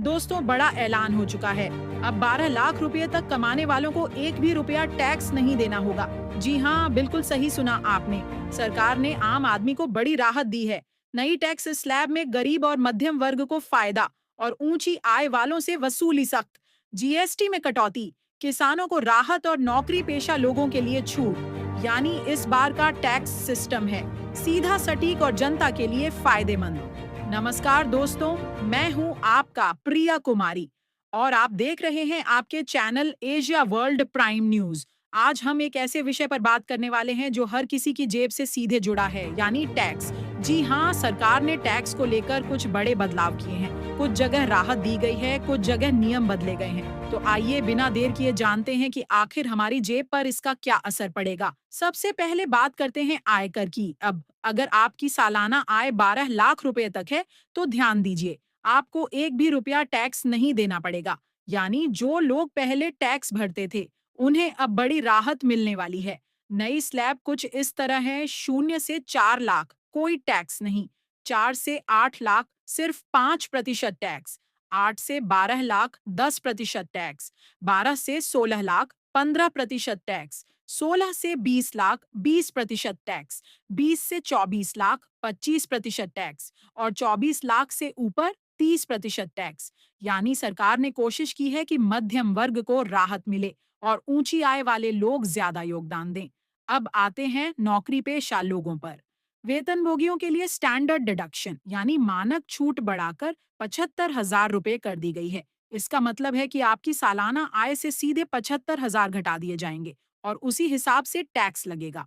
दोस्तों, बड़ा ऐलान हो चुका है। अब 12 लाख रुपए तक कमाने वालों को एक भी रुपया टैक्स नहीं देना होगा। जी हाँ, बिल्कुल सही सुना आपने। सरकार ने आम आदमी को बड़ी राहत दी है। नई टैक्स स्लैब में गरीब और मध्यम वर्ग को फायदा और ऊंची आय वालों से वसूली सख्त। जीएसटी में कटौती, किसानों को राहत और नौकरी पेशा लोगों के लिए छूट। यानी इस बार का टैक्स सिस्टम है सीधा, सटीक और जनता के लिए फायदेमंद। नमस्कार दोस्तों, मैं हूं आपका प्रिया कुमारी और आप देख रहे हैं आपके channel Asia world prime news. आज हम एक ऐसे विषय पर बात करने वाले हैं जो हर किसी की जेब से सीधे जुड़ा है, यानी टैक्स। जी हाँ, सरकार ने टैक्स को लेकर कुछ बड़े बदलाव किए हैं। कुछ जगह राहत दी गई है, कुछ जगह नियम बदले गए हैं। तो आइए बिना देर किए जानते हैं कि आखिर हमारी जेब पर इसका क्या असर पड़ेगा। सबसे पहले बात करते हैं आयकर की। अब अगर आपकी सालाना आय 12 लाख रुपए तक है, तो ध्यान दीजिए, आपको एक भी रुपया टैक्स नहीं देना पड़ेगा। यानी जो लोग पहले टैक्स भरते थे, उन्हें अब बड़ी राहत मिलने वाली है। नई स्लैब कुछ इस तरह है: 0 से 4 लाख कोई टैक्स नहीं, 4 से 8 लाख सिर्फ 5% टैक्स, 8 से 12 लाख 10% टैक्स, 12 से 16 लाख 15% टैक्स, 16 से 20 लाख 20% टैक्स, 20 से 24 लाख 25% टैक्स और 24 लाख से ऊपर 30% टैक्स। यानी सरकार ने कोशिश की है कि मध्यम वर्ग को राहत मिले और ऊंची आय वाले लोग ज्यादा योगदान दें। अब आते हैं नौकरी पेशा लोगों पर। वेतनभोगियों के लिए स्टैंडर्ड डिडक्शन यानी मानक छूट बढ़ाकर 75,000 रुपए कर दी गई है। इसका मतलब है कि आपकी सालाना आय से सीधे 75,000 घटा दिए जाएंगे और उसी हिसाब से टैक्स लगेगा।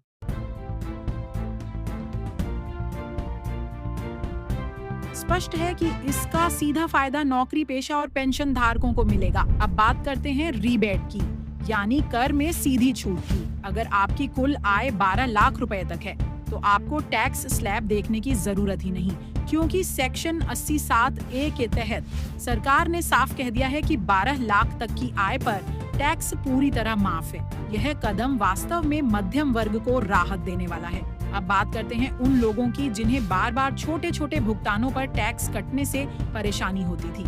स्पष्ट है कि इसका सीधा फायदा नौकरी पेशा और पेंशन धारकों को मिलेगा। अब बात करते हैं रीबेट की, यानी कर में सीधी छूट की। अगर आपकी कुल आय 12 लाख रुपए तक है, तो आपको टैक्स स्लैब देखने की जरूरत ही नहीं, क्योंकि सेक्शन 87A के तहत सरकार ने साफ कह दिया है कि 12 लाख तक की आय पर टैक्स पूरी तरह माफ है। यह कदम वास्तव में मध्यम वर्ग को राहत देने वाला है। अब बात करते हैं उन लोगों की जिन्हें बार बार छोटे छोटे भुगतानों पर टैक्स कटने से परेशानी होती थी।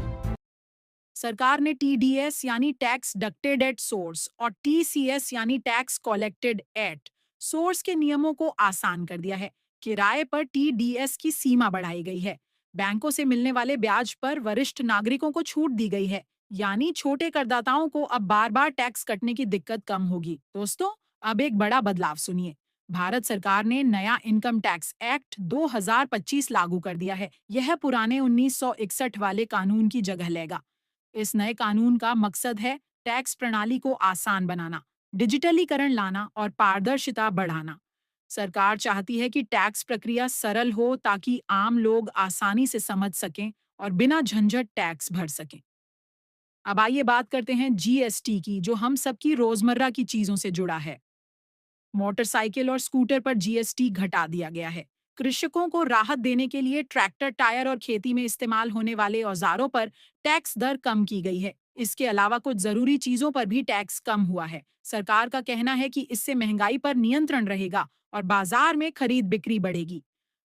सरकार ने टीडीएस यानी टैक्स डक्टेड एट सोर्स और टीसीएस यानी टैक्स कलेक्टेड एट सोर्स के नियमों को आसान कर दिया है। किराए पर टीडीएस की सीमा बढ़ाई गई है। बैंकों से मिलने वाले ब्याज पर वरिष्ठ नागरिकों को छूट दी गई है। यानी छोटे करदाताओं को अब बार बार टैक्स कटने की दिक्कत कम होगी। दोस्तों, अब एक बड़ा बदलाव सुनिए। भारत सरकार ने नया इनकम टैक्स एक्ट 2025 लागू कर दिया है। यह पुराने 1961 वाले कानून की जगह लेगा। इस नए कानून का मकसद है टैक्स प्रणाली को आसान बनाना, डिजिटलीकरण लाना और पारदर्शिता बढ़ाना। सरकार चाहती है कि टैक्स प्रक्रिया सरल हो ताकि आम लोग आसानी से समझ सकें और बिना झंझट टैक्स भर सकें। अब आइए बात करते हैं जीएसटी की, जो हम सबकी रोजमर्रा की चीजों से जुड़ा है। मोटरसाइकिल और स्कूटर पर जीएसटी घटा दिया गया है। कृषकों को राहत देने के लिए ट्रैक्टर, टायर और खेती में इस्तेमाल होने वाले औजारों पर टैक्स दर कम की गई है। इसके अलावा कुछ जरूरी चीजों पर भी टैक्स कम हुआ है। सरकार का कहना है कि इससे महंगाई पर नियंत्रण रहेगा और बाजार में खरीद बिक्री बढ़ेगी।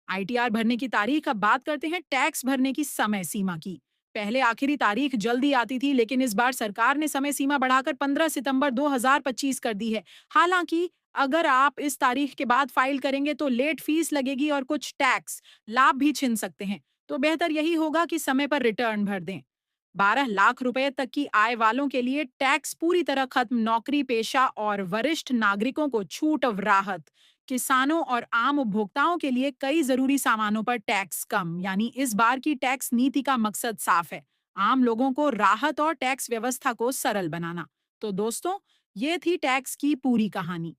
आईटीआर भरने की तारीख। अब बात करते हैं टैक्स भरने की समय सीमा की। पहले आखिरी तारीख जल्दी आती थी, लेकिन इस बार सरकार ने समय सीमा बढ़ाकर 15 सितंबर 2025 कर दी है। हालांकि अगर आप इस तारीख के बाद फाइल करेंगे तो लेट फीस लगेगी और कुछ टैक्स लाभ भी छिन सकते हैं। तो बेहतर यही होगा कि समय पर रिटर्न भर दें। 12 लाख रुपए तक की आय वालों के लिए टैक्स पूरी तरह खत्म, नौकरी पेशा और वरिष्ठ नागरिकों को छूट और राहत, किसानों और आम उपभोक्ताओं के लिए कई जरूरी सामानों पर टैक्स कम। यानी इस बार की टैक्स नीति का मकसद साफ है: आम लोगों को राहत और टैक्स व्यवस्था को सरल बनाना। तो दोस्तों, ये थी टैक्स की पूरी कहानी।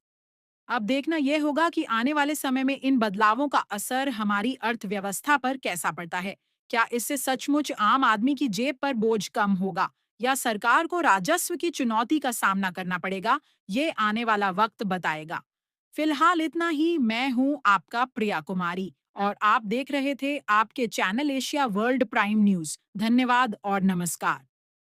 अब देखना यह होगा कि आने वाले समय में इन बदलावों का असर हमारी अर्थव्यवस्था पर कैसा पड़ता है। क्या इससे सचमुच आम आदमी की जेब पर बोझ कम होगा, या सरकार को राजस्व की चुनौती का सामना करना पड़ेगा? ये आने वाला वक्त बताएगा। फिलहाल इतना ही। मैं हूं आपका प्रिया कुमारी और आप देख रहे थे आपके channel Asia world prime news. धन्यवाद और नमस्कार।